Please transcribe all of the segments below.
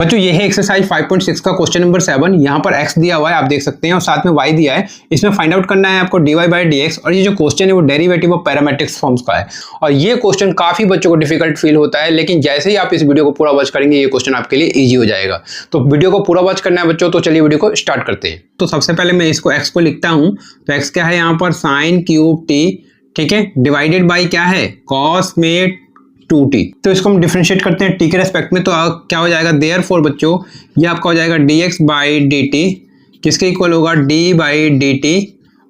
बच्चों ये है एक्सरसाइज 5.6 का क्वेश्चन नंबर 7। यहाँ पर x दिया हुआ है, आप देख सकते हैं, और साथ में y दिया है। इसमें फाइंड आउट करना है आपको dy बाई dx, और ये जो क्वेश्चन है वो डेरिवेटिव ऑफ पैरामेट्रिक्स फॉर्म्स का है। और ये क्वेश्चन काफी बच्चों को डिफिकल्ट फील होता है, लेकिन जैसे ही आप इस वीडियो को पूरा वॉच करेंगे ये क्वेश्चन आपके लिए ईजी हो जाएगा। तो वीडियो को पूरा वॉच करना है बच्चों, तो चलिए वीडियो को स्टार्ट करते हैं। तो सबसे पहले मैं इसको x को लिखता हूँ, तो x क्या है यहाँ पर साइन क्यूब t, ठीक है, डिवाइडेड बाई क्या है कॉस में 2t। तो इसको हम डिफरेंशिएट करते हैं t के रेस्पेक्ट में, तो क्या हो जाएगा, देयरफॉर बच्चों ये आपका हो जाएगा dx बाई dt, किसके इक्वल होगा d बाई dt,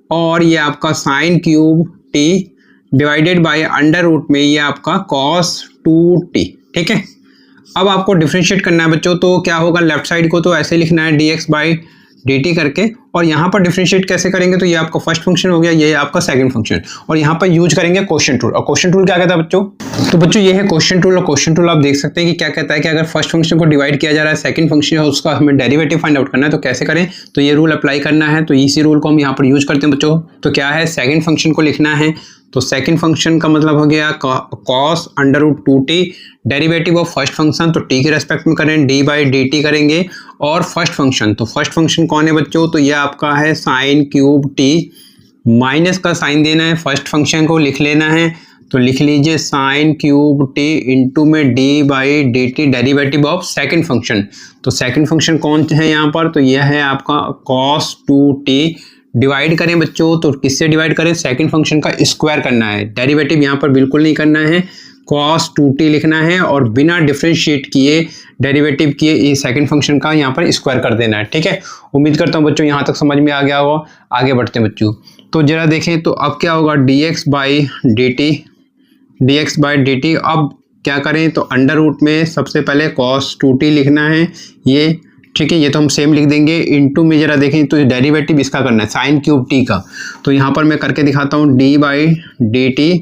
और ये आपका sine cube t divided by under root में ये आपका cos 2t। ठीक है, अब आपको डिफरेंशिएट करना है बच्चों, तो क्या होगा, लेफ्ट साइड को तो ऐसे लिखना है dx बाई dt करके, और यहाँ पर डिफरेंशिएट कैसे करेंगे, तो ये आपका फर्स्ट फंक्शन हो गया, ये आपका सेकंड फंक्शन, और यहाँ पर यूज करेंगे क्वोशिएंट रूल। और क्वोशिएंट रूल क्या कहता है बच्चों, तो बच्चों ये है क्वोशिएंट रूल। और क्वोशिएंट रूल आप देख सकते हैं कि क्या कहता है कि अगर फर्स्ट फंक्शन को डिवाइड किया जा रहा है सेकंड फंक्शन है, उसका हमें डेरिवेटिव फाइंड आउट करना है, तो कैसे करें, तो ये रूल अप्लाई करना है। तो इसी रूल को हम यहाँ पर यूज करते हैं बच्चों। तो क्या है, सेकंड फंक्शन को लिखना है, तो सेकंड फंक्शन का मतलब हो गया cos under root 2t, derivative of first function, तो t के रेस्पेक्ट में करें d बाई dt करेंगे, और फर्स्ट फंक्शन, तो फर्स्ट फंक्शन कौन है बच्चों, तो यह आपका है साइन क्यूब t, माइनस का साइन देना है, फर्स्ट फंक्शन को लिख लेना है, तो लिख लीजिए साइन क्यूब t इंटू में d by dt, derivative of second function. तो सेकंड फंक्शन कौन है यहाँ पर, तो यह है आपका cos 2t, डिवाइड करें बच्चों, तो किससे डिवाइड करें, सेकंड फंक्शन का स्क्वायर करना है, डेरिवेटिव यहाँ पर बिल्कुल नहीं करना है, cos 2t लिखना है, और बिना डिफरेंशिएट किए डेरिवेटिव किए ये सेकंड फंक्शन का यहाँ पर स्क्वायर कर देना है। ठीक है, उम्मीद करता हूँ बच्चों यहाँ तक समझ में आ गया होगा। आगे बढ़ते हैं बच्चों, तो जरा देखें तो अब क्या होगा, dx बाई dt, अब क्या करें, तो अंडर रूट में सबसे पहले cos 2t लिखना है ये, ठीक है, ये तो हम सेम लिख देंगे, इनटू में जरा देखें तो डेरिवेटिव इसका करना है साइन क्यूब t का, तो यहाँ पर मैं करके दिखाता हूँ d by dt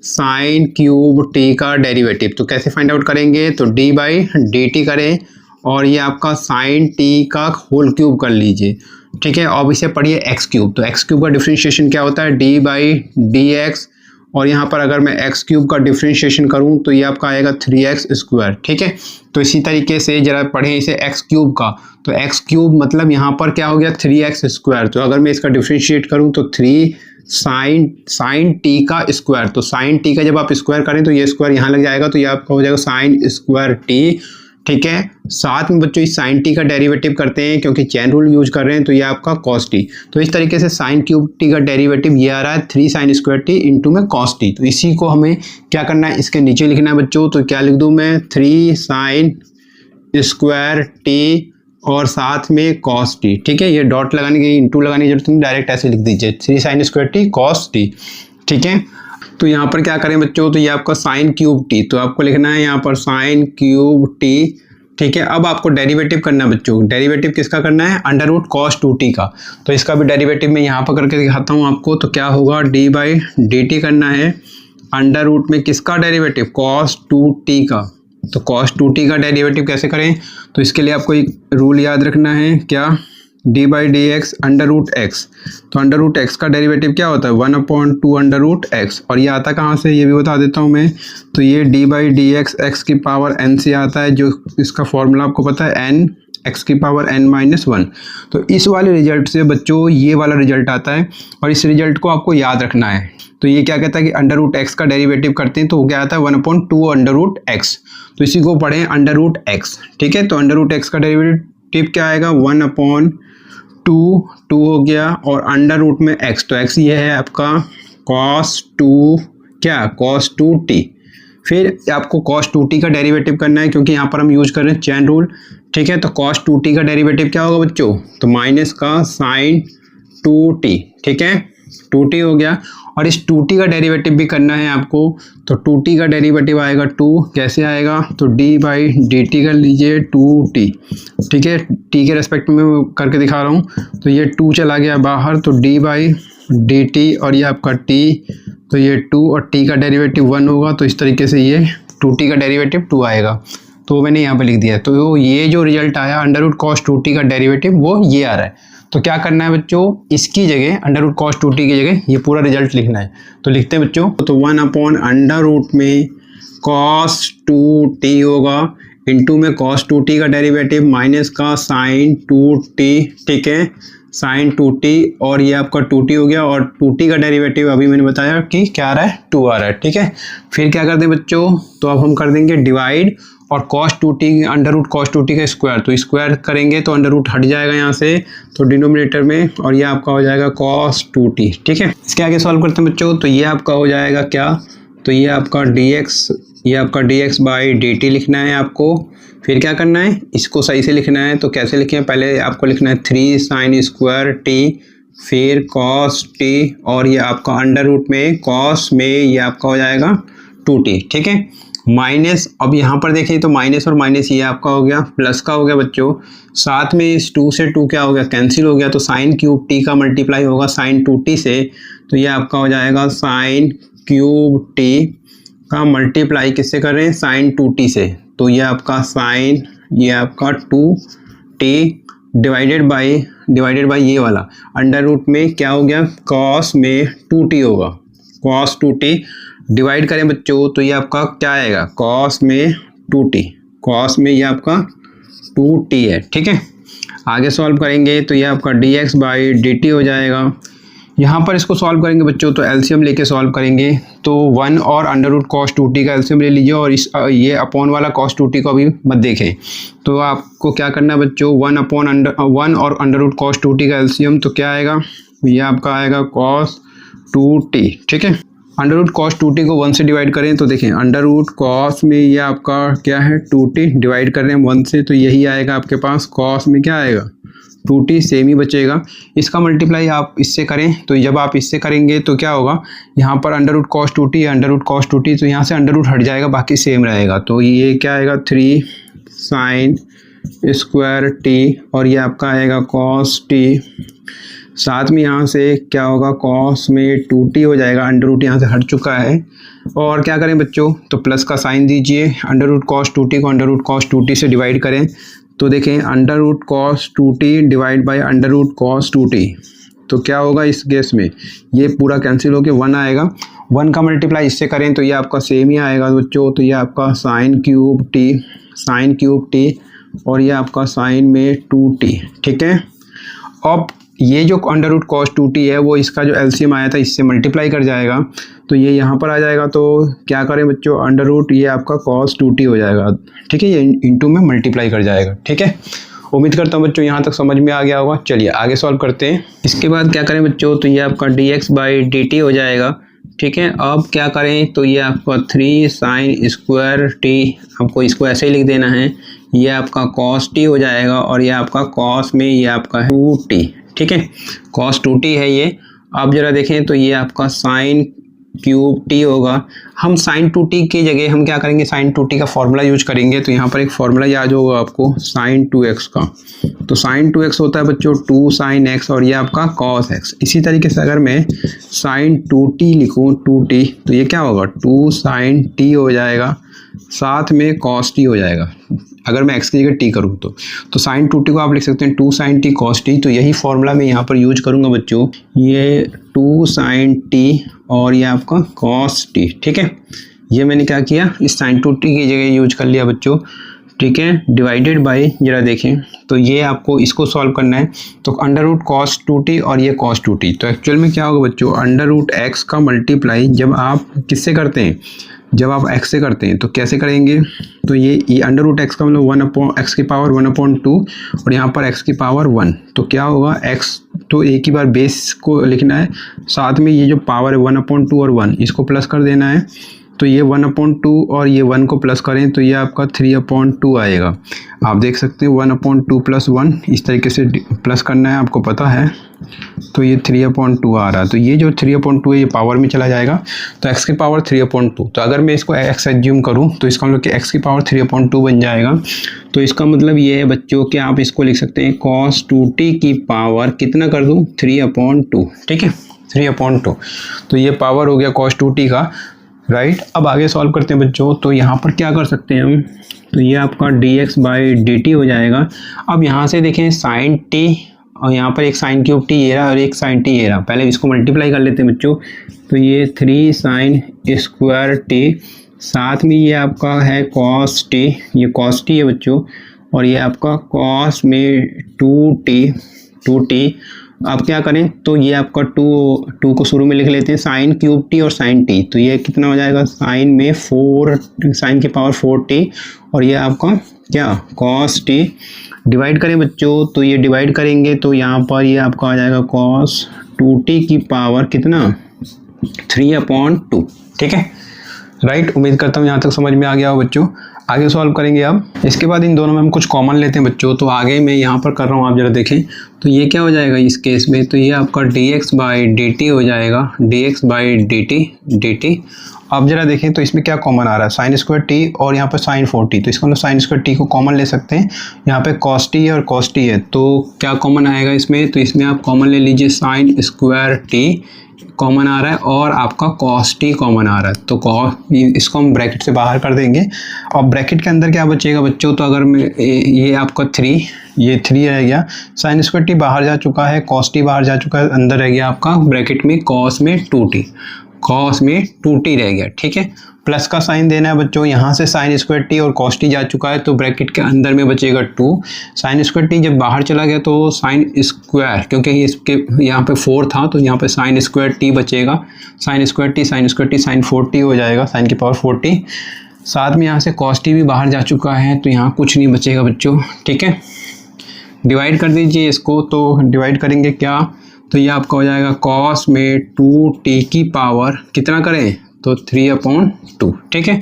sign cube t का डेरिवेटिव। तो कैसे फाइंड आउट करेंगे, तो d बाई dt करें, और ये आपका साइन t का होल क्यूब कर लीजिए। ठीक है, अब इसे पढ़िए x क्यूब, तो x क्यूब का डिफरेंशिएशन क्या होता है, d बाई dx, और यहाँ पर अगर मैं x क्यूब का डिफरेंशिएशन करूँ तो ये आपका आएगा 3x स्क्वायर। ठीक है, तो इसी तरीके से जरा पढ़ें इसे x क्यूब का, तो x क्यूब मतलब यहाँ पर क्या हो गया 3x स्क्वायर, तो अगर मैं इसका डिफरेंशिएट करूँ तो 3 साइन t का स्क्वायर, तो साइन t का जब आप स्क्वायर करें तो ये स्क्वायर यहाँ लग जाएगा, तो ये आपका हो जाएगा साइन स्क्वायर t। ठीक है, साथ में बच्चों इस साइन t का डेरिवेटिव करते हैं, क्योंकि चेन रूल यूज कर रहे हैं, तो ये आपका cos t। तो इस तरीके से साइन क्यूब t का डेरिवेटिव ये आ रहा है 3 साइन स्क्वायर t इंटू में cos t। तो इसी को हमें क्या करना है, इसके नीचे लिखना है बच्चों, तो क्या लिख दूँ मैं, 3 साइन स्क्वायर t और साथ में cos t। ठीक है, ये डॉट लगाने की इंटू लगाने की जरूरत नहीं, डायरेक्ट ऐसे लिख दीजिए 3 sine square t cos t। ठीक है, तो यहाँ पर क्या करें बच्चों, तो ये आपका साइन क्यूब t, तो आपको लिखना है यहाँ पर साइन क्यूब t। ठीक है, अब आपको डेरिवेटिव करना है बच्चों, डेरिवेटिव किसका करना है, अंडर रूट cos 2t का, तो इसका भी डेरिवेटिव मैं यहाँ पर करके दिखाता हूँ आपको। तो क्या होगा, d बाई dt करना है, अंडर रूट में किसका डेरिवेटिव, cos 2t का, तो cos 2t का डेरिवेटिव कैसे करें, तो इसके लिए आपको एक रूल याद रखना है, क्या, d by dx under root x, तो अंडर रूट x का डेरिवेटिव क्या होता है, 1/2 अंडर रूट x, और ये आता कहाँ से ये भी बता देता हूँ मैं, तो ये d बाई dx x की पावर n से आता है, जो इसका फॉर्मूला आपको पता है n x की पावर n-1। तो इस वाले रिजल्ट से बच्चों ये वाला रिजल्ट आता है, और इस रिजल्ट को आपको याद रखना है। तो ये क्या कहता है कि अंडर रूट x का डेरिवेटिव करते हैं तो वो क्या आता है 1/2 अंडर रूट x, तो इसी को पढ़ें अंडर रूट x। ठीक है, तो अंडर रूट x का डेरिवेटिव क्या आएगा, 1/2 हो गया, और अंडर रूट में x, तो x ये है आपका cos 2t। फिर आपको cos 2t का डेरिवेटिव करना है, क्योंकि यहाँ पर हम यूज कर रहे हैं चेन रूल। ठीक है, तो cos 2t का डेरिवेटिव क्या होगा बच्चों, तो माइनस का साइन 2t। ठीक है, 2t हो गया, और इस 2t का डेरिवेटिव भी करना है आपको, तो 2t का डेरिवेटिव आएगा 2, कैसे आएगा, तो d बाई dt कर लीजिए 2t। ठीक है, t के रेस्पेक्ट में करके दिखा रहा हूँ, तो ये 2 चला गया बाहर, तो d बाई dt, और ये आपका t, तो ये 2 और t का डेरिवेटिव 1 होगा, तो इस तरीके से ये 2t का डेरिवेटिव 2 आएगा, तो मैंने यहाँ पे लिख दिया। तो ये जो रिजल्ट आया अंडर रूट cos 2t का डेरिवेटिव वो ये आ रहा है। तो क्या करना है बच्चों, इसकी जगह अंडर रूट cos 2t की जगह ये पूरा रिजल्ट लिखना है। तो लिखते हैं बच्चों, तो 1/अंडर रूट में cos 2t होगा इंटू में कॉस 2t का डेरिवेटिव माइनस का साइन 2t, ठीक है, साइन 2t, और ये आपका 2t हो गया, और 2t का डेरिवेटिव अभी मैंने बताया कि क्या आ रहा है, 2 आ रहा है, ठीक है। फिर क्या करते हैं बच्चों, तो अब हम कर देंगे डिवाइड, और cos 2t under root cos 2t का स्क्वायर, तो स्क्वायर करेंगे तो अंडर रूट हट जाएगा यहाँ से, तो डिनोमिनेटर में, और ये आपका हो जाएगा कॉस 2t, ठीक है। इसके आगे सॉल्व करते हैं बच्चों, तो ये आपका हो जाएगा क्या, तो ये आपका dx, ये आपका dx बाई dt लिखना है आपको। फिर क्या करना है, इसको सही से लिखना है, तो कैसे लिखें, पहले आपको लिखना है 3 साइन स्क्वायर t, फिर कॉस t, और ये आपका अंडर रूट में कॉस में ये आपका हो जाएगा 2t, ठीक है, माइनस, अब यहाँ पर देखिए तो माइनस और माइनस ये आपका हो गया, प्लस का हो गया बच्चों, साथ में इस 2 से 2 क्या हो गया, कैंसिल हो गया, तो साइन क्यूब t का मल्टीप्लाई होगा साइन 2t से, तो ये आपका हो जाएगा साइन क्यूब t का मल्टीप्लाई किससे कर रहे हैं, साइन 2t से, तो ये आपका साइन, ये आपका 2t डिवाइडेड बाई ये वाला अंडर रूट में क्या हो गया, कॉस में 2t होगा, कॉस 2t डिवाइड करें बच्चों, तो ये आपका क्या आएगा, कॉस में 2t, कॉस में ये आपका 2t है, ठीक है। आगे सॉल्व करेंगे तो ये आपका dx बाई dt हो जाएगा। यहाँ पर इसको सॉल्व करेंगे बच्चों, तो एलसीएम लेके सॉल्व करेंगे, तो 1 और अंडर रूट कॉस 2t का एलसीएम ले लीजिए, और इस ये अपॉन वाला कॉस 2t को अभी मत देखें। तो आपको क्या करना है बच्चों, 1 और अंडर रूट कॉस 2t का एलसीएम, तो क्या आएगा, ये आपका आएगा कॉस 2t, ठीक है। अंडर रूट कॉस 2t को 1 से डिवाइड करें, तो देखें अंडर रूट कॉस में ये आपका क्या है 2t, डिवाइड कर रहे हैं 1 से, तो यही आएगा आपके पास, कॉस में क्या आएगा 2t, सेम ही बचेगा। इसका मल्टीप्लाई आप इससे करें, तो जब आप इससे करेंगे तो क्या होगा, यहाँ पर under root cos 2t, under root cos 2t, तो यहाँ से अंडर रूट हट जाएगा, बाकी सेम रहेगा, तो ये क्या आएगा 3 साइन स्क्वायर t, और ये आपका आएगा कॉस t, साथ में यहाँ से क्या होगा, कॉस में 2t हो जाएगा, अंडर रूट यहाँ से हट चुका है, और क्या करें बच्चों, तो प्लस का साइन दीजिए, अंडर रूट कॉस 2t को अंडर रूट कॉस 2t से डिवाइड करें, तो देखें under root cos 2t divide by under root cos 2t, तो क्या होगा इस केस में, ये पूरा कैंसिल होकर 1 आएगा, 1 का मल्टीप्लाई इससे करें तो ये आपका सेम ही आएगा बच्चों, तो ये आपका साइन क्यूब t, और ये आपका साइन में 2t, ठीक है। अब ये जो अंडर रूट कॉस 2t है वो इसका जो एलसीएम आया था इससे मल्टीप्लाई कर जाएगा, तो ये यहाँ पर आ जाएगा, तो क्या करें बच्चों, अंडर रूट ये आपका कॉस 2t हो जाएगा, ठीक है, ये इंटू में मल्टीप्लाई कर जाएगा, ठीक है। उम्मीद करता हूँ बच्चों यहाँ तक समझ में आ गया होगा। चलिए आगे सॉल्व करते हैं। इसके बाद क्या करें बच्चों, तो ये आपका dx बाई dt हो जाएगा, ठीक है। अब क्या करें, तो ये आपका 3 साइन स्क्वायर t, आपको इसको ऐसे ही लिख देना है, ये आपका cos t हो जाएगा, और ये आपका cos में ये आपका 2t, ठीक है, cos 2t है ये। आप जरा देखें तो ये आपका साइन क्यूब t होगा। हम साइन 2t की जगह हम क्या करेंगे, साइन 2t का फॉर्मूला यूज करेंगे, तो यहाँ पर एक फॉर्मूला याद होगा आपको साइन 2x का, तो साइन 2x होता है बच्चों 2 साइन x, और ये आपका cos x। इसी तरीके से अगर मैं साइन 2t लिखूँ 2t, तो ये क्या होगा 2 साइन t हो जाएगा, साथ में cos t हो जाएगा। अगर मैं x की जगह t करूँ तो साइन 2t को आप लिख सकते हैं 2 साइन t cos t, तो यही फॉर्मूला मैं यहाँ पर यूज करूँगा बच्चों, ये 2 साइन t और ये आपका cos t, ठीक है। ये मैंने क्या किया, इस साइन 2t की जगह यूज कर लिया बच्चों, ठीक है, डिवाइडेड बाय, जरा देखें तो ये आपको इसको सॉल्व करना है, तो अंडर रूट cos 2t और ये cos 2t, तो एक्चुअल में क्या होगा बच्चों, अंडर रूट x का मल्टीप्लाई जब आप किससे करते हैं, जब आप x से करते हैं तो कैसे करेंगे, तो ये अंडर रूट x का मतलब 1 x की पावर 1/2 और यहाँ पर x की पावर 1, तो क्या होगा x तो एक ही बार बेस को लिखना है, साथ में ये जो पावर है 1/2 और 1 इसको प्लस कर देना है, तो ये 1/2 और ये 1 को प्लस करें तो ये आपका 3/2 आएगा। आप देख सकते हैं 1/2 + 1 इस तरीके से प्लस करना है, आपको पता है, तो ये 3/2 आ रहा है, तो ये जो 3/2 है ये पावर में चला जाएगा, तो x की पावर 3/2, तो अगर मैं इसको x एज्यूम करूँ तो इसका मतलब कि x की पावर 3/2 बन जाएगा। तो इसका मतलब ये है बच्चों कि आप इसको लिख सकते हैं cos 2t की पावर कितना कर दूँ 3/2, ठीक है, 3/2, तो ये पावर हो गया cos 2t का, राइट। अब आगे सॉल्व करते हैं बच्चों, तो यहाँ पर क्या कर सकते हैं हम, तो ये आपका dx बाई dt हो जाएगा। अब यहाँ से देखें साइन t और यहाँ पर एक साइन क्यूब t ये रहा और एक साइन t ये रहा, पहले इसको मल्टीप्लाई कर लेते हैं बच्चों, तो ये 3 साइन स्क्वायर t साथ में ये आपका है कॉस टी, ये कॉस टी है बच्चों, और ये आपका कॉस में 2t। अब क्या करें, तो ये आपका 2 को शुरू में लिख लेते हैं, साइन क्यूब टी और साइन टी, तो ये कितना हो जाएगा, साइन में 4, साइन की पावर 4t, और ये आपका क्या कॉस टी। डिवाइड करें बच्चों, तो ये डिवाइड करेंगे तो यहाँ पर ये आपका आ जाएगा कॉस 2t की पावर कितना, 3/2। ठीक है, राइट। उम्मीद करता हूँ यहाँ तक समझ में आ गया हो बच्चों। आगे सॉल्व करेंगे अब। इसके बाद इन दोनों में हम कुछ कॉमन लेते हैं बच्चों, तो आगे मैं यहाँ पर कर रहा हूँ, आप जरा देखें। तो ये क्या हो जाएगा इस केस में, तो ये आपका dx/dt हो जाएगा, dx/dt। अब जरा देखें तो इसमें क्या कॉमन आ रहा है, साइन स्क्वायर टी और यहाँ पर साइन 4t, तो इसको हम साइन स्क्वायर टी को कॉमन ले सकते हैं। यहाँ पे कॉस टी है और कॉस टी है, तो क्या कॉमन आएगा इसमें, तो इसमें आप कॉमन ले लीजिए, साइन स्क्वायर टी कॉमन आ रहा है और आपका कॉस टी कॉमन आ रहा है, तो इसको हम ब्रैकेट से बाहर कर देंगे। और ब्रैकेट के अंदर क्या बचेगा बच्चों, तो अगर मैं ये आपका 3, ये 3 रह गया, साइन स्क्वायर टी बाहर जा चुका है, कॉस टी बाहर जा चुका है, अंदर रह गया आपका ब्रैकेट में कॉस में 2t, कॉस में 2t रह गया। ठीक है, प्लस का साइन देना है बच्चों, यहाँ से साइन स्क्वायर टी और कॉस टी जा चुका है, तो ब्रैकेट के अंदर में बचेगा 2। साइन स्क्वायर टी जब बाहर चला गया तो साइन स्क्वायर, क्योंकि इसके यहाँ पे 4 था तो यहाँ पे साइन स्क्वायर टी बचेगा, sine square T sine square T sine 4t हो जाएगा, साइन की पावर 4t। साथ में यहाँ से कॉस टी भी बाहर जा चुका है, तो यहाँ कुछ नहीं बचेगा बच्चों। ठीक है, डिवाइड कर दीजिए इसको, तो डिवाइड करेंगे क्या, तो ये आपका हो जाएगा कॉस में 2t की पावर कितना करें, तो 3/2। ठीक है,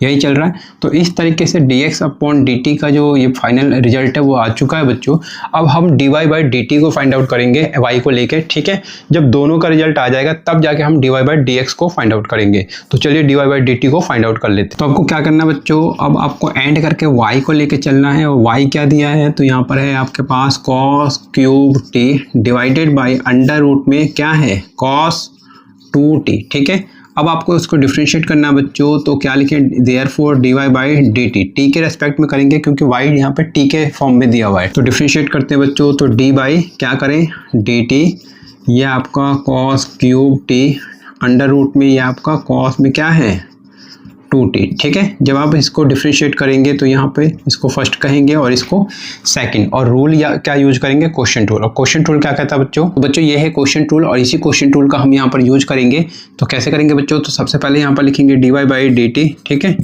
यही चल रहा है। तो इस तरीके से dx/dt का जो ये फाइनल रिजल्ट है वो आ चुका है बच्चों। अब हम dy/dt को फाइंड आउट करेंगे y को लेके। ठीक है, जब दोनों का रिजल्ट आ जाएगा तब जाके हम dy/dx को फाइंड आउट करेंगे। तो चलिए dy/dt को फाइंड आउट कर लेते हैं। तो आपको क्या करना है बच्चों, अब आपको एंड करके y को लेके चलना है, और y क्या दिया है, तो यहाँ पर है आपके पास cos cube t divided by under root में क्या है cos 2t। ठीक है, अब आपको इसको डिफरेंशिएट करना है बच्चों, तो क्या लिखें, देयरफॉर dy/dt, t के रेस्पेक्ट में करेंगे क्योंकि y यहाँ पे t के फॉर्म में दिया हुआ है। तो डिफरेंशिएट करते हैं बच्चों, तो d बाई क्या करें dt, ये आपका cos cube t under root में ये आपका cos में क्या है 2t। ठीक है, जब आप इसको डिफरेंशिएट करेंगे तो यहाँ पे इसको फर्स्ट कहेंगे और इसको सेकंड, और रूल या क्या यूज करेंगे, क्वोशिएंट रूल। और क्वोशिएंट रूल क्या कहता है बच्चों, तो बच्चों ये है क्वोशिएंट रूल, और इसी क्वोशिएंट रूल का हम यहाँ पर यूज करेंगे। तो कैसे करेंगे बच्चों, तो सबसे पहले यहाँ पर लिखेंगे dy/dt। ठीक है,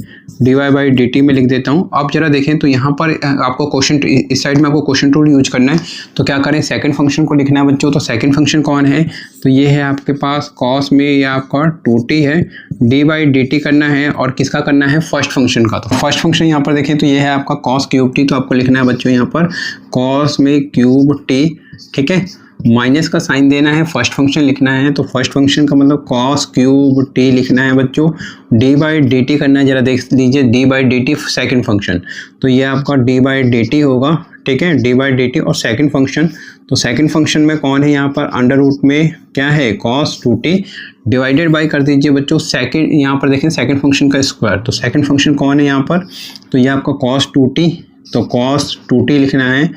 dy/dt में लिख देता हूँ। अब जरा देखें तो यहाँ पर आपको क्वोशिएंट, इस साइड में आपको क्वोशिएंट रूल यूज करना है। तो क्या करें, सेकंड फंक्शन को लिखना है बच्चों। तो सेकंड फंक्शन कौन है, तो ये है आपके पास कॉस में ये आपका 2t है, dy/dt करना है, और किसका करना है, फर्स्ट फंक्शन का। तो फर्स्ट फंक्शन यहाँ पर देखें तो ये है आपका cos क्यूब टी, तो आपको लिखना है बच्चों यहाँ पर cos में क्यूब टी। ठीक है, माइनस का साइन देना है, फर्स्ट फंक्शन लिखना है, तो फर्स्ट फंक्शन का मतलब cos क्यूब टी लिखना है बच्चों। dy/dt करना है, जरा देख लीजिए dy/dt सेकंड फंक्शन, तो ये आपका dy/dt होगा। ठीक है, dy/dt और सेकंड फंक्शन, तो सेकंड फंक्शन में कौन है यहाँ पर, अंडर रूट में क्या है cos 2t डिवाइडेड बाय कर दीजिए बच्चों सेकंड, यहाँ पर देखें सेकंड फंक्शन का स्क्वायर, तो सेकंड फंक्शन कौन है यहाँ पर, तो ये आपका cos 2t, तो cos 2t लिखना है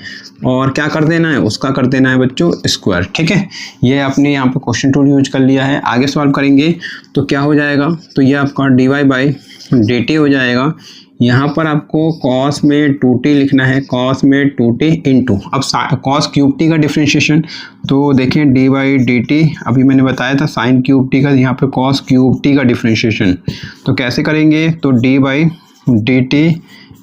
और क्या कर देना है, उसका कर देना है बच्चों स्क्वायर। ठीक है, ये आपने यहाँ पे क्वेश्चन टूल यूज कर लिया है। आगे सॉल्व करेंगे तो क्या हो जाएगा, तो ये आपका dy/dt हो जाएगा। यहाँ पर आपको cos में 2t लिखना है, cos में 2t इंटू, अब cos क्यूब टी का डिफ्रेंशिएशन, तो देखें dy/dt अभी मैंने बताया था sin क्यूब टी का, यहाँ पे cos क्यूब टी का डिफ्रेंशिएशन, तो कैसे करेंगे, तो dy/dt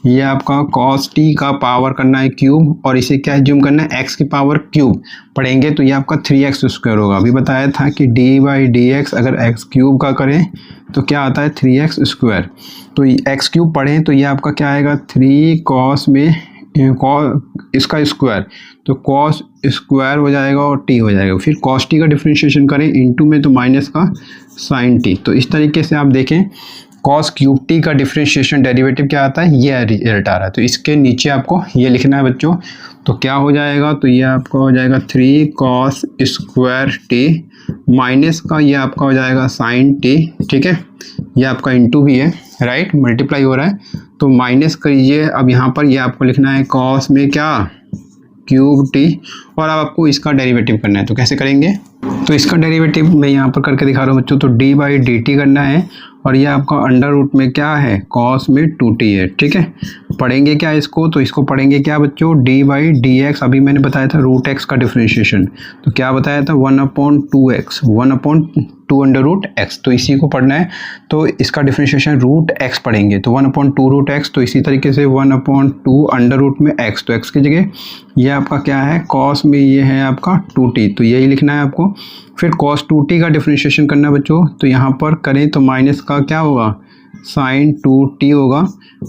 ये आपका cos t का पावर करना है क्यूब, और इसे क्या एज्यूम करना है, x की पावर क्यूब पढ़ेंगे तो ये आपका 3x स्क्वायर होगा। अभी बताया था कि dy/dx अगर x क्यूब का करें तो क्या आता है 3x स्क्वायर, तो x क्यूब पढ़ें तो ये आपका क्या आएगा 3 cos में इसका स्क्वायर, तो cos स्क्वायर हो जाएगा और t हो जाएगा। फिर cos t का डिफ्रेंशिएशन करें इंटू में तो माइनस का sin t, तो इस तरीके से आप देखें cos क्यूब टी का डिफ्रेंशिएशन डेरिवेटिव क्या आता है, ये रिजल्ट आ रहा है। तो इसके नीचे आपको ये लिखना है बच्चों, तो क्या हो जाएगा, तो ये आपका हो जाएगा 3 cos स्क्वायर टी माइनस का ये आपका हो जाएगा sin t। ठीक है, ये आपका इंटू भी है, राइट, मल्टीप्लाई हो रहा है, तो माइनस करिए। अब यहाँ पर ये आपको लिखना है cos में क्या क्यूब टी, और अब आपको इसका डेरिवेटिव करना है। तो कैसे करेंगे, तो इसका डेरिवेटिव मैं यहाँ पर करके दिखा रहा हूँ बच्चों, तो dy/dt करना है और ये आपका अंडर रूट में क्या है, कॉस में 2t है। ठीक है, पढ़ेंगे क्या इसको, तो इसको पढ़ेंगे क्या बच्चों, डी बाई डी एक्स। अभी मैंने बताया था रूट एक्स का डिफ्रेंशिएशन, तो क्या बताया था 1/2x, 1/2 अंडर रूट एक्स, तो इसी को पढ़ना है। तो इसका डिफ्रेंशिएशन रूट एक्स पढ़ेंगे, तो 1/2 रूट एक्स। तो इसी तरीके से 1/2 अंडर रूट में एक्स, तो एक्स की जगह ये आपका क्या है, कॉस में ये है आपका 2t, तो यही लिखना है आपको। फिर कॉस 2t का डिफ्रेंशिएशन करना है बच्चों, तो यहाँ पर करें तो माइनस का क्या होगा, साइन 2t होगा,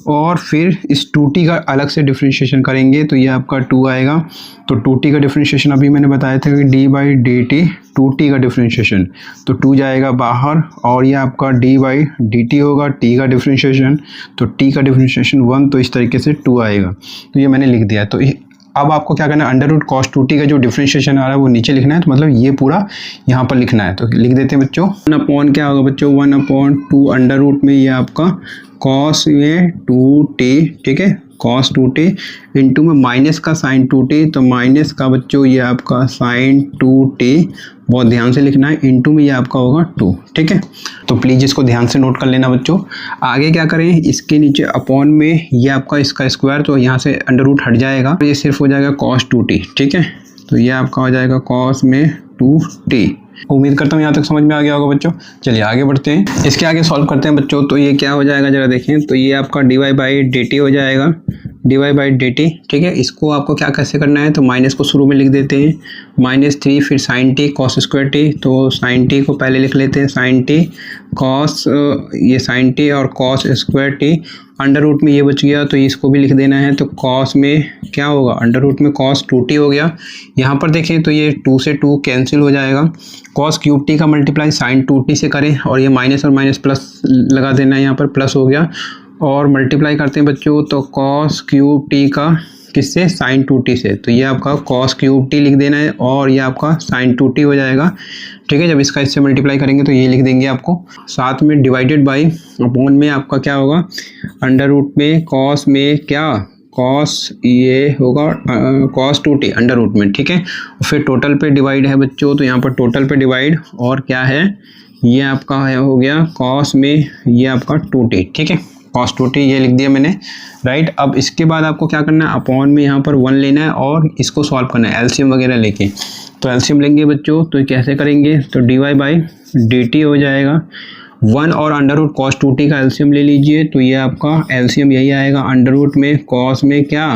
और फिर इस 2t का अलग से डिफ्रेंशिएशन करेंगे तो ये आपका 2 आएगा। तो 2t का डिफ्रेंशिएशन अभी मैंने बताया था कि d by D T, 2t का डिफ्रेंशिएशन, तो 2 जाएगा बाहर, और ये आपका d बाई डी टी होगा, t का डिफ्रेंशिएशन, तो t का डिफ्रेंशिएशन 1, तो इस तरीके से 2 आएगा। तो ये मैंने लिख दिया। तो अब आपको क्या करना है, अंडर रूट कॉस 2t का जो डिफ्रेंशिएशन आ रहा है वो नीचे लिखना है, तो मतलब ये पूरा यहाँ पर लिखना है। तो लिख देते हैं बच्चों, 1 क्या होगा बच्चों, 1/2 अंडर रूट में ये आपका कॉस में 2t, ठीक है, कॉस 2t इंटू में माइनस का साइन 2t, तो माइनस का बच्चों ये आपका साइन 2t, बहुत ध्यान से लिखना है, इंटू में ये आपका होगा 2। ठीक है, तो प्लीज़ इसको ध्यान से नोट कर लेना बच्चों। आगे क्या करें, इसके नीचे अपॉन में ये आपका इसका स्क्वायर, तो यहाँ से अंडर रूट हट जाएगा, ये सिर्फ हो जाएगा कॉस 2t। ठीक है, तो ये आपका हो जाएगा कॉस में 2t। उम्मीद करता हूँ यहाँ तक समझ में आ गया होगा बच्चों। चलिए आगे बढ़ते हैं, इसके आगे सॉल्व करते हैं बच्चों। तो ये क्या हो जाएगा जरा देखें, तो ये आपका dy बाई डी टी हो जाएगा, dy बाई डी टी। ठीक है, इसको आपको क्या कैसे करना है, तो माइनस को शुरू में लिख देते हैं, -3 फिर sine T cos square T, तो साइन टी को पहले लिख लेते हैं, साइन टी कॉस, ये साइन टी और cos square T, under root में ये बच गया तो इसको भी लिख देना है। तो कॉस में क्या होगा, अंडर रूट में कॉस 2t हो गया। यहाँ पर देखें तो ये 2 से 2 कैंसिल हो जाएगा, कॉस क्यूब टी का मल्टीप्लाई साइन 2t से करें, और ये माइनस और माइनस प्लस लगा देना है, यहाँ पर प्लस हो गया, और मल्टीप्लाई करते हैं बच्चों, तो कॉस क्यूब टी का किससे, साइन 2t से, तो ये आपका कॉस क्यूब टी लिख देना है, और ये आपका साइन 2t हो जाएगा। ठीक है, जब इसका इससे मल्टीप्लाई करेंगे तो ये लिख देंगे आपको, साथ में डिवाइडेड बाई अपॉन में आपका क्या होगा, अंडर रूट में कॉस में क्या, कॉस ये होगा कॉस 2t अंडर रूट में। ठीक है, फिर टोटल पे डिवाइड है बच्चों, तो यहाँ पर टोटल पे डिवाइड, और क्या है, ये आपका है हो गया कॉस में ये आपका 2t। ठीक है, कॉस 2t ये लिख दिया मैंने, राइट। अब इसके बाद आपको क्या करना है, अपॉन में यहाँ पर 1 लेना है और इसको सॉल्व करना है एलसीएम वगैरह लेके। तो एलसीएम लेंगे बच्चों, तो कैसे करेंगे, तो dy बाई डी टी हो जाएगा 1, और अंडर रूट कॉस 2t का एलसीएम ले लीजिए, तो ये आपका एलसीएम यही आएगा, अंडर रूट में कॉस में क्या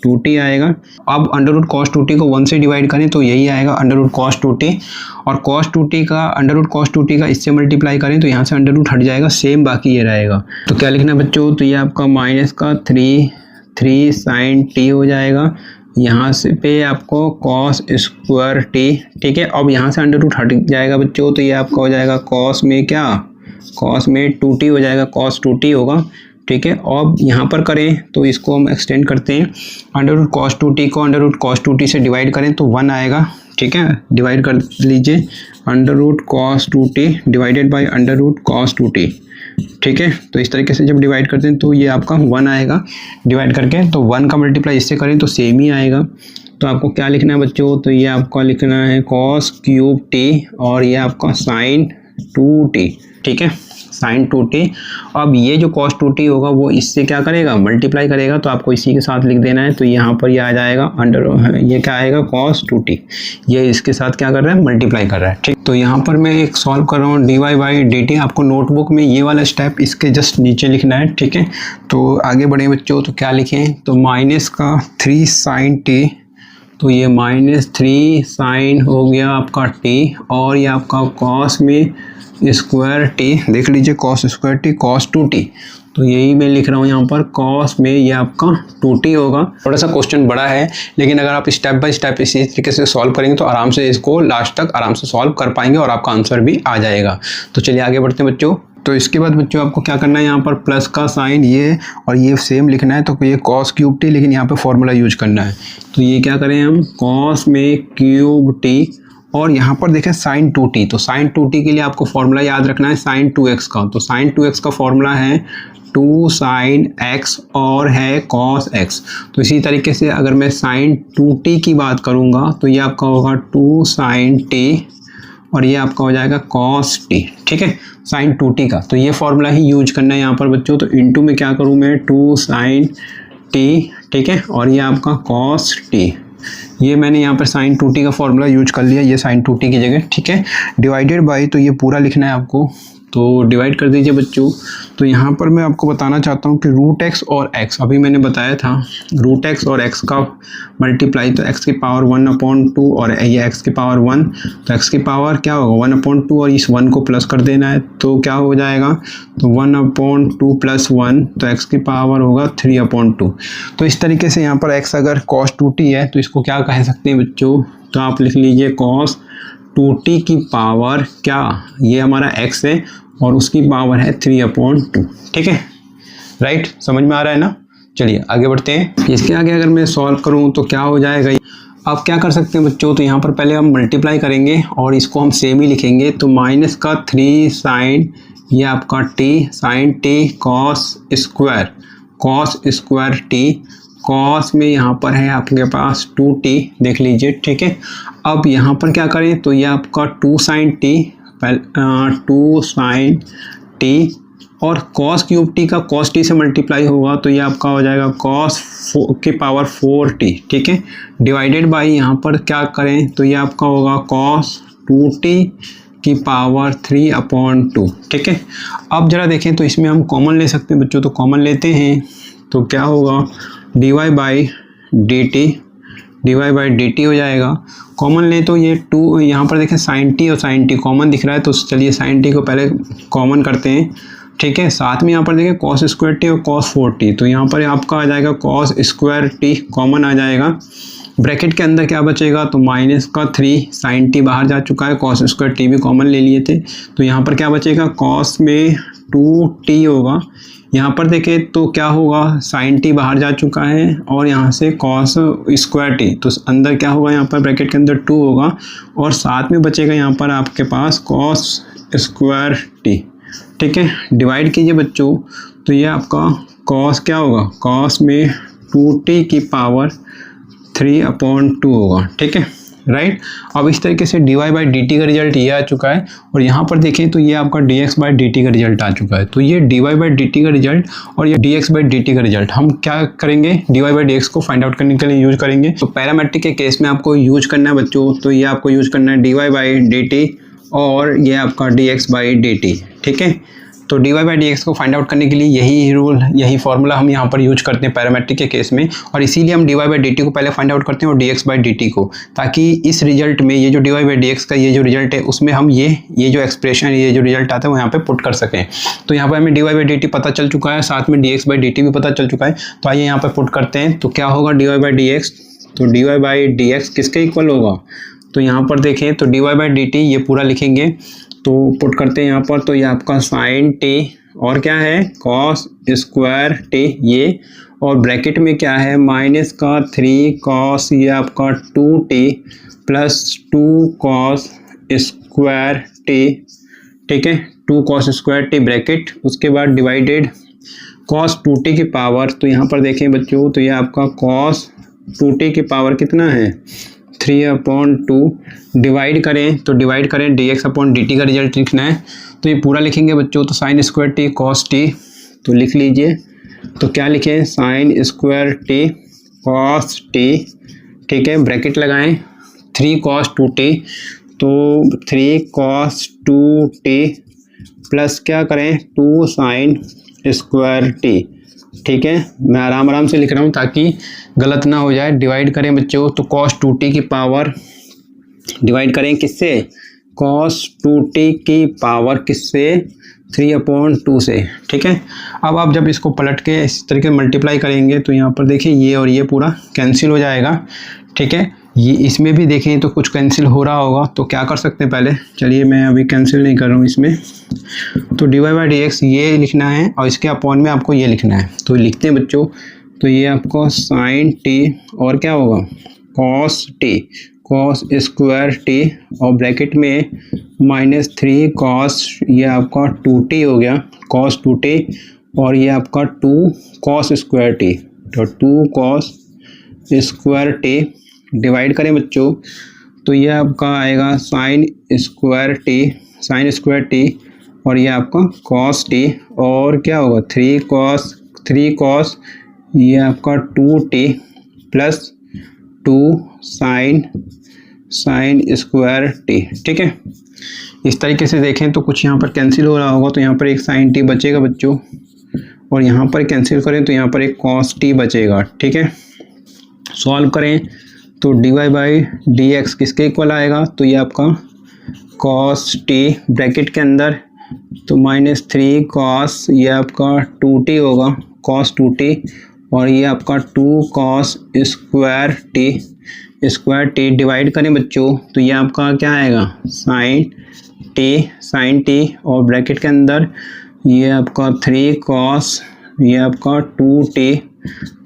2t आएगा। अब अंडर रूट कॉस 2t को 1 से डिवाइड करें तो यही आएगा अंडर रूट कॉस 2t, और कॉस 2t का अंडर रूट कॉस 2t का इससे मल्टीप्लाई करें तो यहाँ से अंडर रूट हट जाएगा, सेम बाकी ये रहेगा। तो क्या लिखना है बच्चों, तो ये आपका माइनस का 3 साइन t हो जाएगा, यहाँ से पे आपको कॉस स्क्वायर t। ठीक है, अब यहाँ से अंडर रूट हट जाएगा बच्चों, तो ये आपका हो जाएगा कॉस में क्या, कॉस में 2t हो जाएगा, कॉस 2t होगा। ठीक है, अब यहाँ पर करें तो इसको हम एक्सटेंड करते हैं, अंडर रूट कॉस 2t को अंडर रूट कॉस 2t से डिवाइड करें तो 1 आएगा। ठीक है, डिवाइड कर लीजिए, under root cos 2t divided by under root cos 2t। ठीक है, तो इस तरीके से जब डिवाइड करते हैं तो ये आपका 1 आएगा डिवाइड करके, तो 1 का मल्टीप्लाई इससे करें तो सेम ही आएगा। तो आपको क्या लिखना है बच्चों, तो ये आपका लिखना है कॉस क्यूब t, और ये आपका साइन 2t। ठीक है, साइन 2t। अब ये जो कॉस 2t होगा वो इससे क्या करेगा, मल्टीप्लाई करेगा, तो आपको इसी के साथ लिख देना है। तो यहाँ पर ये आ जाएगा अंडर, ये क्या आएगा कॉस 2t, ये इसके साथ क्या कर रहा है, मल्टीप्लाई कर रहा है। ठीक, तो यहाँ पर मैं एक सॉल्व कर रहा हूँ dy बाई डी टी, आपको नोटबुक में ये वाला स्टेप इसके जस्ट नीचे लिखना है। ठीक है, तो आगे बढ़े बच्चों, तो क्या लिखें, तो माइनस का 3 साइन t, तो ये -3 साइन हो गया आपका t, और ये आपका कॉस में स्क्वायर t, देख लीजिए cos square t cos 2t, तो यही मैं लिख रहा हूँ यहाँ पर, कॉस में ये आपका 2t होगा। थोड़ा सा क्वेश्चन बड़ा है, लेकिन अगर आप स्टेप बाय स्टेप इसी तरीके से सॉल्व करेंगे तो आराम से इसको लास्ट तक आराम से सॉल्व कर पाएंगे और आपका आंसर भी आ जाएगा। तो चलिए आगे बढ़ते हैं बच्चों। तो इसके बाद बच्चों आपको क्या करना है, यहाँ पर प्लस का साइन ये और ये सेम लिखना है, तो ये कॉस क्यूब टी, लेकिन यहाँ पे फॉर्मूला यूज करना है। तो ये क्या करें हम, कॉस में क्यूब टी, और यहाँ पर देखें साइन 2t, तो साइन 2t के लिए आपको फॉर्मूला याद रखना है साइन 2x का। तो साइन 2x का फॉर्मूला है 2 साइन x और है कॉस x। तो इसी तरीके से अगर मैं साइन 2t की बात करूँगा तो ये आपका होगा 2 साइन t, और ये आपका हो जाएगा cos t, ठीक है, sin 2t का। तो ये फॉर्मूला ही यूज करना है यहाँ पर बच्चों। तो इनटू में क्या करूँ मैं 2 sin t, ठीक है, और ये आपका cos t, ये मैंने यहाँ पर sin 2t का फॉर्मूला यूज कर लिया, ये sin 2t की जगह, ठीक है, डिवाइडेड बाई, तो ये पूरा लिखना है आपको, तो डिवाइड कर दीजिए बच्चों। तो यहाँ पर मैं आपको बताना चाहता हूँ कि रूट एक्स और एक्स, अभी मैंने बताया था रूट एक्स और एक्स का मल्टीप्लाई, तो एक्स की पावर 1/2 और ये एक्स की पावर 1, तो एक्स की पावर क्या होगा 1/2 और इस 1 को प्लस कर देना है, तो क्या हो जाएगा, तो 1/2 + 1, तो एक्स की पावर होगा 3/2। तो इस तरीके से यहाँ पर एक्स अगर cos 2t है तो इसको क्या कह सकते हैं बच्चों, तो आप लिख लीजिए cos 2t की पावर क्या, ये हमारा x है और उसकी पावर है 3/2, ठीक है, राइट, समझ में आ रहा है ना। चलिए आगे बढ़ते हैं। इसके आगे अगर मैं सॉल्व करूं तो क्या हो जाएगा, आप क्या कर सकते हैं बच्चों, तो यहाँ पर पहले हम मल्टीप्लाई करेंगे और इसको हम सेम ही लिखेंगे, तो माइनस का 3 sin, ये आपका t sin t cos square t, cos में यहाँ पर है आपके पास 2t, देख लीजिए, ठीक है। अब यहाँ पर क्या करें, तो ये आपका 2 sin t और cos क्यूब t का cos t से मल्टीप्लाई होगा, तो ये आपका हो जाएगा cos की पावर 4t, ठीक है, डिवाइडेड बाई यहाँ पर क्या करें, तो ये आपका होगा cos 2t की पावर 3/2, ठीक है। अब जरा देखें तो इसमें हम कॉमन ले सकते हैं बच्चों, तो कॉमन लेते हैं तो क्या होगा, dy बाई डी टी हो जाएगा। कॉमन ले तो ये 2, यहाँ पर देखें sin t और sin t कॉमन दिख रहा है, तो चलिए sin t को पहले कॉमन करते हैं, ठीक है। साथ में यहाँ पर देखें cos स्क्वायर t और cos 4t, तो यहाँ पर आपका आ जाएगा cos स्क्वायर t कॉमन आ जाएगा, ब्रैकेट के अंदर क्या बचेगा, तो माइनस का 3 sin t बाहर जा चुका है, cos स्क्वायर t भी कॉमन ले लिए थे, तो यहाँ पर क्या बचेगा, cos में 2t होगा, यहाँ पर देखें तो क्या होगा, sin t बाहर जा चुका है और यहाँ से cos स्क्वायर t, तो अंदर क्या होगा, यहाँ पर ब्रैकेट के अंदर 2 होगा और साथ में बचेगा यहाँ पर आपके पास cos स्क्वायर t, ठीक है। डिवाइड कीजिए बच्चों, तो ये आपका cos क्या होगा, cos में 2t की पावर 3/2 होगा, ठीक है, राइट। अब इस तरीके से dy बाई डी टी का रिजल्ट ये आ चुका है और यहाँ पर देखें तो ये आपका dx बाई डी टी का रिजल्ट आ चुका है। तो ये dy बाई डी टी का रिजल्ट और ये dx बाई डी टी का रिजल्ट हम क्या करेंगे, dy बाई dx को फाइंड आउट करने के लिए यूज करेंगे। तो पैरामेट्रिक के केस में आपको यूज करना है बच्चों, तो ये आपको यूज करना है dy बाई डी टी और ये आपका dx बाई डी टी, ठीक है। तो dy बाई dx को फाइंड आउट करने के लिए यही रूल, यही फॉर्मूला हम यहाँ पर यूज करते हैं पैरामेट्रिक के केस में, और इसीलिए हम dy बाई dt को पहले फाइंड आउट करते हैं और dx बाई dt को, ताकि इस रिजल्ट में ये जो dy बाई dx का ये जो रिजल्ट है उसमें हम ये जो एक्सप्रेशन, ये जो रिजल्ट आता है वो यहाँ पे पुट कर सकें। तो यहाँ पर हमें dy बाई dt पता चल चुका है, साथ में dx बाई dt भी पता चल चुका है, तो आइए यहाँ पर पुट करते हैं। तो क्या होगा dy बाई dx, तो dy बाई dx किसके इक्वल होगा, तो यहाँ पर देखें तो dy बाई dt ये पूरा लिखेंगे, तो पुट करते हैं यहाँ पर, तो ये आपका sin t और क्या है cos स्क्वायर t ये, और ब्रैकेट में क्या है माइनस का 3 cos, ये आपका 2t plus 2 cos square t, ठीक है, 2 cos स्क्वायर t ब्रैकेट, उसके बाद डिवाइडेड cos 2t की पावर, तो यहाँ पर देखें बच्चों तो ये आपका cos 2t की पावर कितना है 3/2, डिवाइड करें तो डिवाइड करें dx अपॉन dt का रिजल्ट लिखना है, तो ये पूरा लिखेंगे बच्चों, तो sin square t cos t, तो लिख लीजिए, तो क्या लिखें sin square t cos t, ठीक है, ब्रैकेट लगाएं 3 cos 2t, तो 3 cos 2t प्लस क्या करें 2 sin स्क्वायर t, ठीक है। मैं आराम से लिख रहा हूँ ताकि गलत ना हो जाए। डिवाइड करें बच्चों, तो cos 2t की पावर डिवाइड करें किससे, cos 2t की पावर किससे 3/2 से, ठीक है। अब आप जब इसको पलट के इस तरीके मल्टीप्लाई करेंगे तो यहाँ पर देखिए ये और ये पूरा कैंसिल हो जाएगा, ठीक है। ये इसमें भी देखें तो कुछ कैंसिल हो रहा होगा, तो क्या कर सकते हैं पहले, चलिए मैं अभी कैंसिल नहीं कर रहा हूँ इसमें, तो dy बाई dx ये लिखना है और इसके अपॉन में आपको ये लिखना है, तो लिखते हैं बच्चों, तो ये आपको sin t और क्या होगा cos t cos square t और ब्रैकेट में -3 cos, ये आपका 2t हो गया cos 2t और ये आपका 2 cos स्क्वायर t, तो 2 cos स्क्वायर t डिवाइड करें बच्चों, तो ये आपका आएगा साइन स्क्वायर टी और ये आपका कॉस टी, और क्या होगा 3 कॉस ये आपका 2t plus 2 sign square T. ठीक है, इस तरीके से देखें तो कुछ यहाँ पर कैंसिल हो रहा होगा, तो यहाँ पर एक साइन टी बचेगा बच्चों, और यहाँ पर कैंसिल करें तो यहाँ पर एक कॉस टी बचेगा। ठीक है, सॉल्व करें तो dy बाई डी एक्स किसके इक्वल आएगा, तो ये आपका कॉस टी ब्रैकेट के अंदर तो -3 कॉस ये आपका 2t होगा, कॉस 2t, और ये आपका 2 कॉस स्क्वायर टी डिवाइड करें बच्चों तो ये आपका क्या आएगा साइन टी और ब्रैकेट के अंदर ये आपका 3 कॉस ये आपका 2t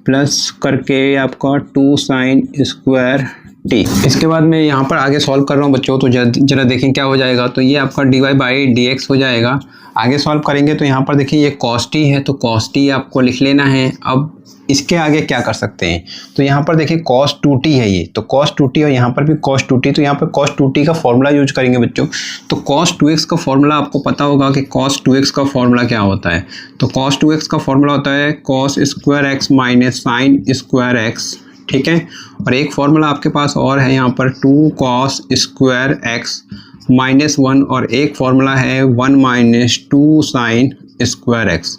प्लस करके आपका 2 साइन स्क्वायर टी। इसके बाद मैं यहाँ पर आगे सॉल्व कर रहा हूँ बच्चों, तो जरा देखें क्या हो जाएगा। तो ये आपका dy बाई डी एक्स हो जाएगा। आगे सॉल्व करेंगे तो यहाँ पर देखिए ये कॉस टी है, तो कॉस टी आपको लिख लेना है। अब इसके आगे क्या कर सकते हैं, तो यहाँ पर देखिए cos 2t है ये, तो cos 2t और यहाँ पर भी cos 2t, तो यहाँ पर cos 2t का फॉर्मूला यूज करेंगे बच्चों। तो cos 2x का फॉर्मूला आपको पता होगा कि cos 2x का फॉर्मूला क्या होता है। तो cos 2x का फॉर्मूला होता है cos square x minus sine square x। ठीक है, और एक फॉर्मूला आपके पास और है यहाँ पर 2 cos स्क्वायर x -1, और एक फॉर्मूला है 1 माइनस 2 साइन स्क्वायर x।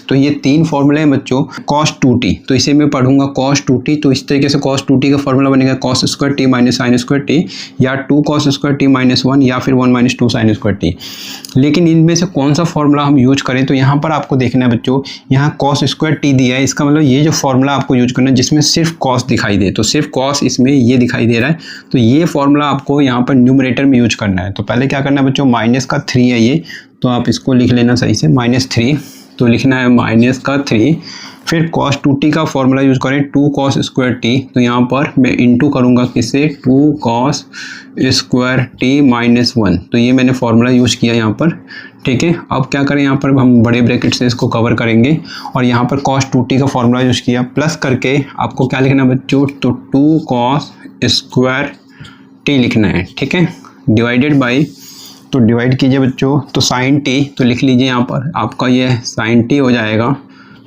तो ये 3 फॉर्मूले हैं बच्चों cos 2t, तो इसे मैं पढ़ूंगा cos 2t। तो इस तरीके से cos 2t का फॉर्मूला बनेगा cos square t minus sine square t, या 2 cos स्क्वायर t माइनस 1, या फिर 1 माइनस 2 साइन स्क्वायर t। लेकिन इनमें से कौन सा फॉर्मूला हम यूज करें, तो यहाँ पर आपको देखना है बच्चों, यहाँ cos स्क्वायर t दिया है, इसका मतलब ये जो फॉर्मूला आपको यूज करना है जिसमें सिर्फ cos दिखाई दे, तो सिर्फ cos इसमें ये दिखाई दे रहा है, तो ये फॉर्मूला आपको यहाँ पर न्यूमरेटर में यूज करना है। तो पहले क्या करना है बच्चों, माइनस का 3 है ये, तो आप इसको लिख लेना सही से -3, तो लिखना है -3। फिर cos 2t का फॉर्मूला यूज करें 2 cos स्क्वायर t, तो यहाँ पर मैं इंटू करूँगा किससे 2 cos स्क्वायर t -1, तो ये मैंने फॉर्मूला यूज किया यहाँ पर। ठीक है, अब क्या करें, यहाँ पर हम बड़े ब्रैकेट से इसको कवर करेंगे और यहाँ पर cos 2t का फॉर्मूला यूज किया, प्लस करके आपको क्या लिखना है बच्चों, तो 2 cos स्क्वायर t लिखना है। ठीक है, डिवाइडेड बाई, तो डिवाइड कीजिए बच्चों, तो साइन टी, तो लिख लीजिए यहाँ पर आपका ये साइन टी हो जाएगा।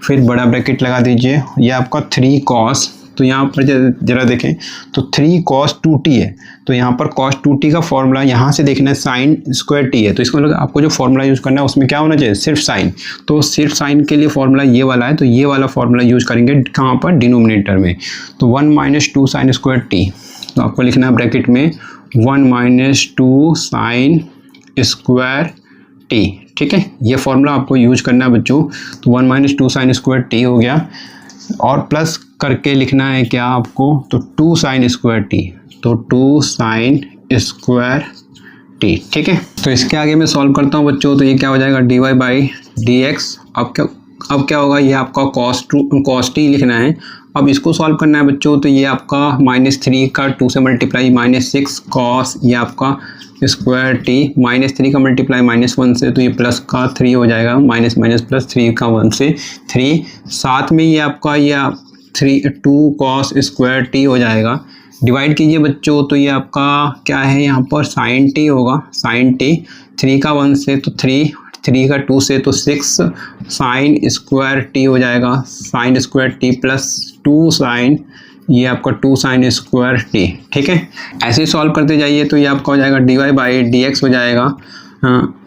फिर बड़ा ब्रैकेट लगा दीजिए, ये आपका 3 cos, तो यहाँ पर जरा देखें तो 3 cos 2t है, तो यहाँ पर cos 2t का फॉर्मूला यहाँ से देखना है साइन स्क्वायर टी है, तो इसका मतलब आपको जो फॉर्मूला यूज़ करना है उसमें क्या होना चाहिए, सिर्फ साइन। तो सिर्फ साइन के लिए फॉर्मूला ये वाला है, तो ये वाला फॉर्मूला यूज़ करेंगे कहाँ पर, डिनोमिनेटर में। तो 1 माइनस 2 साइन स्क्वायर टी, तो आपको लिखना है ब्रैकेट में 1 माइनस 2 साइन स्क्वायर टी। ठीक है, ये फॉर्मूला आपको यूज करना है बच्चों। तो 1 माइनस 2 साइन स्क्वायर टी हो गया, और प्लस करके लिखना है क्या आपको, तो 2 साइन स्क्वायर टी, तो 2 साइन स्क्वायर टी। ठीक है, तो इसके आगे मैं सॉल्व करता हूँ बच्चों, तो ये क्या हो जाएगा dy बाई डी एक्स। अब क्या होगा, ये आपका cos t लिखना है। अब इसको सॉल्व करना है बच्चों, तो ये आपका -3 का 2 से मल्टीप्लाई -6 cos ये आपका स्क्वायर टी, -3 का मल्टीप्लाई -1 से, तो ये प्लस का 3 हो जाएगा, माइनस प्लस 3 का 1 से 3, साथ में ये आपका ये 2 cos स्क्वायर टी हो जाएगा। डिवाइड कीजिए बच्चों, तो ये आपका क्या है यहाँ पर साइन टी होगा, साइन टी 3 का 1 से तो 3 का 2 से तो 6 साइन स्क्वायर टी हो जाएगा, sine square T plus 2 sine ये आपका 2 साइन स्क्वायर टी। ठीक है, ऐसे सॉल्व करते जाइए, तो ये आपका हो जाएगा dy बाई डी एक्स हो जाएगा।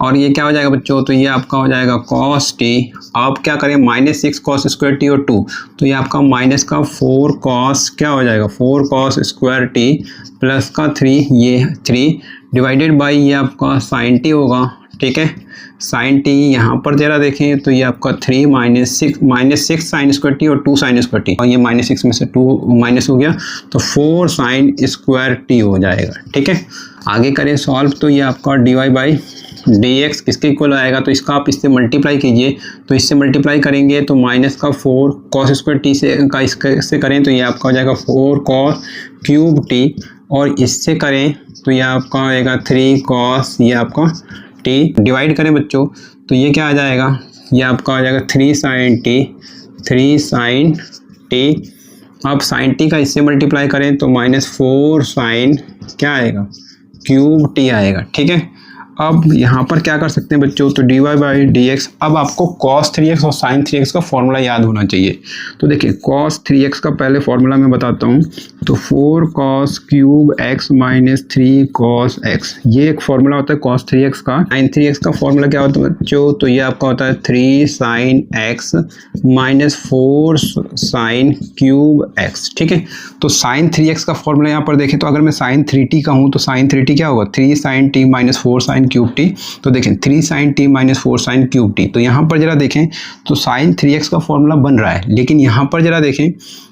और ये क्या हो जाएगा बच्चों, तो ये आपका हो जाएगा cos t। अब क्या करें, -6 cos स्क्वायर टी और 2, तो ये आपका माइनस का 4 cos क्या हो जाएगा, 4 cos स्क्वायर टी प्लस का 3 ये 3 डिवाइडेड बाई ये आपका साइन टी होगा। ठीक है, साइन टी यहाँ पर जरा देखें, तो ये आपका 3 -6 साइन स्क्वायर टी और 2 साइन स्क्वायर टी, और ये -6 में से 2 माइनस हो गया, तो 4 साइन स्क्वायर टी हो जाएगा। ठीक है, आगे करें सॉल्व, तो ये आपका dy बाई डी एक्स किसके इक्वल आएगा, तो इसका आप इससे मल्टीप्लाई कीजिए, तो इससे मल्टीप्लाई करेंगे तो माइनस का 4 cos स्क्वायर टी से करें, तो ये आपका हो जाएगा 4 cos क्यूब टी, और इससे करें तो ये आपका आएगा 3 cos ये आपका टी। डिवाइड करें बच्चों, तो ये क्या आ जाएगा, ये आपका आ जाएगा 3 साइन टी। अब साइन टी का इससे मल्टीप्लाई करें तो -4 साइन क्या आएगा, क्यूब टी आएगा। ठीक है, अब यहाँ पर क्या कर सकते हैं बच्चों, तो dy बाई डी एक्स। अब आपको cos 3x और sin 3x का फॉर्मूला याद होना चाहिए। तो देखिए cos 3x का पहले फॉर्मूला मैं बताता हूँ, तो 4 cos cube x minus 3 cos x, ये एक फॉर्मूला होता है cos 3x का। sin 3x का फॉर्मूला क्या होता है बच्चों, तो ये आपका होता है 3 sin x minus 4 sin cube x। ठीक है, तो sin 3x का फॉर्मूला यहाँ पर देखें, तो अगर मैं sin 3t का हूँ तो sin 3t क्या होगा, 3 sin t minus 4 sin cube T. तो देखें 3 sin t minus 4 sin cube T. तो यहाँ पर जरा देखें तो sin 3x का फॉर्मूला बन रहा है, लेकिन यहाँ पर जरा देखें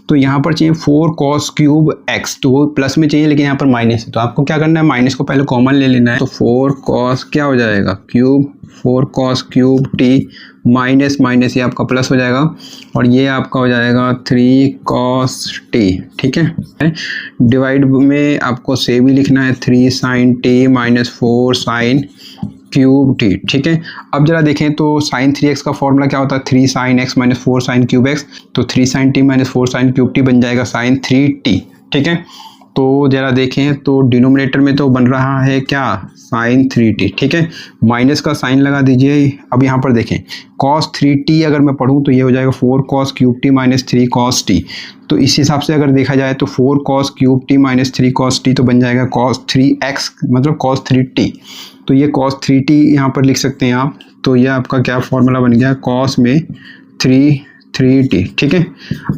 तो यहाँ पर चाहिए 4 cos क्यूब x, तो वो प्लस में चाहिए लेकिन यहाँ पर माइनस है। तो आपको क्या करना है, माइनस को पहले कॉमन ले लेना है। तो 4 cos क्या हो जाएगा, cube 4 cos cube t minus minus ये आपका प्लस हो जाएगा, और ये आपका हो जाएगा 3 cos t। ठीक है, डिवाइड में आपको सेम ही लिखना है, 3 sin t minus 4 sin cube T. ठीक है, अब जरा देखें तो sin 3x का फॉर्मूला क्या होता है, 3 sin x minus 4 sin cube x। तो 3 sin t minus 4 sin cube T बन जाएगा sin 3t। ठीक है, तो जरा देखें तो डिनोमिनेटर में तो बन रहा है क्या, sin 3t। ठीक है, माइनस का साइन लगा दीजिए। अब यहाँ पर देखें cos 3t अगर मैं पढ़ूँ तो ये हो जाएगा 4 cos cube t minus 3 cos t। तो इस हिसाब से अगर देखा जाए तो 4 cos cube t minus 3 cos t तो बन जाएगा cos 3x मतलब cos 3t। तो ये cos 3t यहाँ पर लिख सकते हैं आप। तो ये आपका क्या फॉर्मूला बन गया, cos में 3t। ठीक है,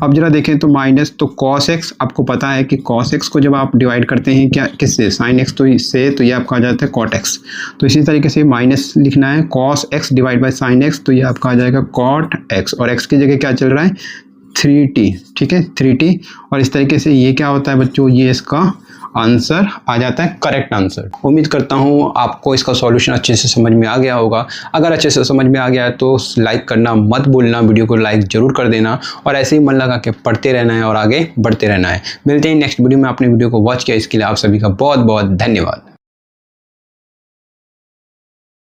अब जरा देखें तो माइनस, तो cos x आपको पता है कि cos x को जब आप डिवाइड करते हैं क्या किससे, sin x, तो इससे, तो ये आपका आ जाता है cot x। तो इसी तरीके से माइनस लिखना है cos x divide by sin x, तो ये आपका आ जाएगा cot x, और x की जगह क्या चल रहा है 3t। ठीक है, 3t, और इस तरीके से ये क्या होता है बच्चों, ये इसका आंसर आ जाता है, करेक्ट आंसर। उम्मीद करता हूँ आपको इसका सॉल्यूशन अच्छे से समझ में आ गया होगा। अगर अच्छे से समझ में आ गया है तो लाइक करना मत भूलना, वीडियो को लाइक जरूर कर देना, और ऐसे ही मन लगा के पढ़ते रहना है और आगे बढ़ते रहना है। मिलते हैं नेक्स्ट वीडियो में। अपने वीडियो को वॉच किया इसके लिए आप सभी का बहुत बहुत धन्यवाद।